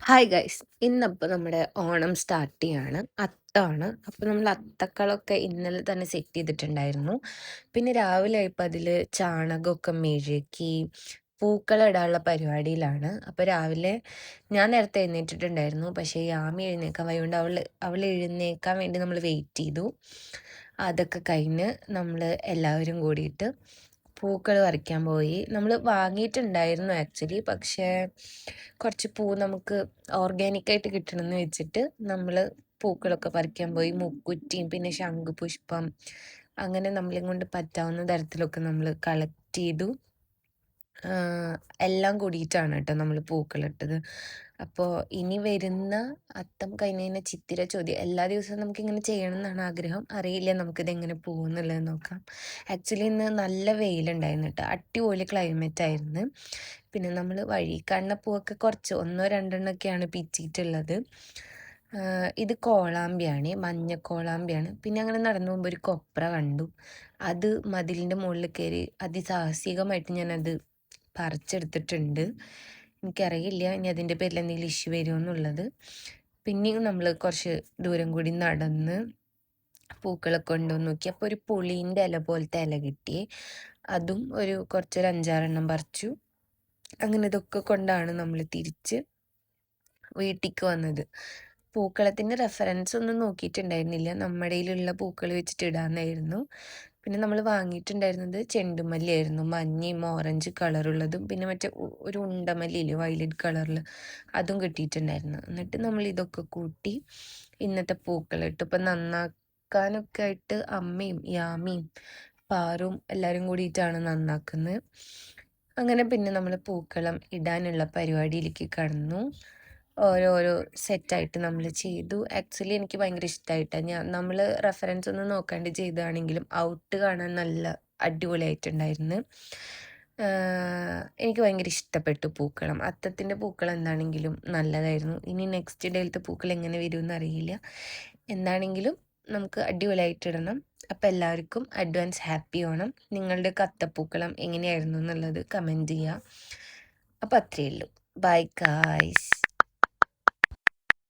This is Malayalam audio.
ഹായ് ഗൈസ്, ഇന്നപ്പോൾ നമ്മുടെ ഓണം സ്റ്റാർട്ട് ചെയ്യാണ്. അത്തമാണ്. അപ്പോൾ നമ്മൾ അത്തക്കളമൊക്കെ ഇന്നലെ തന്നെ സെറ്റ് ചെയ്തിട്ടുണ്ടായിരുന്നു. പിന്നെ രാവിലെ ആയപ്പോൾ അതിൽ ചാണകമൊക്കെ മെഴുകി പൂക്കളം ഇടാനുള്ള പരിപാടിയിലാണ്. അപ്പോൾ രാവിലെ ഞാൻ നേരത്തെ എഴുന്നേറ്റിട്ടുണ്ടായിരുന്നു. പക്ഷേ യാമി എഴുന്നേക്കാൻ വയ്യോണ്ട് അവൾ എഴുന്നേക്കാൻ വേണ്ടി നമ്മൾ വെയിറ്റ് ചെയ്തു. അതൊക്കെ കഴിഞ്ഞ് നമ്മൾ എല്ലാവരും കൂടിയിട്ട് പൂക്കൾ പറിക്കാൻ പോയി. നമ്മൾ വാങ്ങിയിട്ടുണ്ടായിരുന്നു ആക്ച്വലി. പക്ഷേ കുറച്ച് പൂ നമുക്ക് ഓർഗാനിക്കായിട്ട് കിട്ടണമെന്ന് വെച്ചിട്ട് നമ്മൾ പൂക്കളൊക്കെ പറിക്കാൻ പോയി. മുക്കുറ്റിയും പിന്നെ ശംഖുപുഷ്പം അങ്ങനെ നമ്മളെയും കൊണ്ട് പറ്റാവുന്ന തരത്തിലൊക്കെ നമ്മൾ കളക്ട് ചെയ്തു. എല്ലാം കൂടിയിട്ടാണ് കേട്ടോ നമ്മൾ പൂക്കളിട്ടത്. അപ്പോൾ ഇനി വരുന്ന അത്തം കഴിഞ്ഞ് കഴിഞ്ഞാൽ ചിത്തിര ചോദ്യം എല്ലാ ദിവസവും നമുക്കിങ്ങനെ ചെയ്യണം എന്നാണ് ആഗ്രഹം. അറിയില്ല നമുക്കിതെങ്ങനെ പോകുമെന്നുള്ളത് നോക്കാം. ആക്ച്വലി ഇന്ന് നല്ല വെയിലുണ്ടായിരുന്നു കേട്ടോ. അടിപൊളി ക്ലൈമറ്റ് ആയിരുന്നു. പിന്നെ നമ്മൾ വഴി കാണുന്ന പൂവൊക്കെ കുറച്ച് ഒന്നോ രണ്ടെണ്ണമൊക്കെയാണ് പിച്ചിയിട്ടുള്ളത്. ഇത് കോളാമ്പിയാണ്, മഞ്ഞ കോളാമ്പിയാണ്. പിന്നെ അങ്ങനെ നടന്നു പോകുമ്പോൾ ഒരു കൊപ്ര കണ്ടു. അത് മതിലിൻ്റെ മുകളിൽ കയറി അതിസാഹസികമായിട്ട് ഞാനത് പറിച്ചെടുത്തിട്ടുണ്ട്. എനിക്കറിയില്ല ഇനി അതിൻ്റെ പേരിൽ എന്തെങ്കിലും ഇഷ്യൂ വരുമോ എന്നുള്ളത്. പിന്നെയും നമ്മൾ കുറച്ച് ദൂരം കൂടി നടന്ന് പൂക്കളൊക്കെ കൊണ്ടുവന്ന് നോക്കി. അപ്പോൾ ഒരു പുളീൻ്റെ ഇല പോലത്തെ ഇല കിട്ടി. അതും കുറച്ചൊരു 5-6 പറിച്ചു. അങ്ങനെ ഇതൊക്കെ കൊണ്ടാണ് നമ്മൾ തിരിച്ച് വീട്ടിലേക്ക് വന്നത്. പൂക്കളത്തിൻ്റെ റെഫറൻസ് ഒന്നും നോക്കിയിട്ടുണ്ടായിരുന്നില്ല. നമ്മുടെ കയ്യിലുള്ള പൂക്കൾ വെച്ചിട്ട് ഇടാമെന്നായിരുന്നു. പിന്നെ നമ്മൾ വാങ്ങിയിട്ടുണ്ടായിരുന്നത് ചെണ്ടുമല്ലിയായിരുന്നു. മഞ്ഞയും ഓറഞ്ച് കളറുള്ളതും പിന്നെ മറ്റേ ഒരു ഉണ്ടമല്ലിയില്ലേ വയലറ്റ് കളറിൽ, അതും കിട്ടിയിട്ടുണ്ടായിരുന്നു. എന്നിട്ട് നമ്മൾ ഇതൊക്കെ കൂട്ടി ഇന്നത്തെ പൂക്കളിട്ടു. ഇപ്പം നന്നാക്കാനൊക്കെ ആയിട്ട് അമ്മയും യാമിയും പാറും എല്ലാവരും കൂടിയിട്ടാണ് നന്നാക്കുന്നത്. അങ്ങനെ പിന്നെ നമ്മൾ പൂക്കളം ഇടാനുള്ള പരിപാടിയിലേക്ക് കടന്നു. ഓരോരോ സെറ്റായിട്ട് നമ്മൾ ചെയ്തു. ആക്ച്വലി എനിക്ക് ഭയങ്കര ഇഷ്ടമായിട്ടാണ്. നമ്മൾ റെഫറൻസ് ഒന്നും നോക്കാണ്ട് ചെയ്തതാണെങ്കിലും ഔട്ട് കാണാൻ നല്ല അടിപൊളിയായിട്ടുണ്ടായിരുന്നു. എനിക്ക് ഭയങ്കര ഇഷ്ടപ്പെട്ടു പൂക്കളം. അത്തത്തിൻ്റെ പൂക്കളം എന്താണെങ്കിലും നല്ലതായിരുന്നു. ഇനി നെക്സ്റ്റ് ഡേയിലത്തെ പൂക്കളം എങ്ങനെ വരുമെന്ന് അറിയില്ല. എന്താണെങ്കിലും നമുക്ക് അടിപൊളിയായിട്ടിടണം. അപ്പോൾ എല്ലാവർക്കും അഡ്വാൻസ് ഹാപ്പി ഓണം. നിങ്ങളുടെ അത്തപ്പൂക്കളം എങ്ങനെയായിരുന്നു എന്നുള്ളത് കമൻറ്റ് ചെയ്യുക. അപ്പോൾ അത്രയേ ഉള്ളൂ. Bye guys.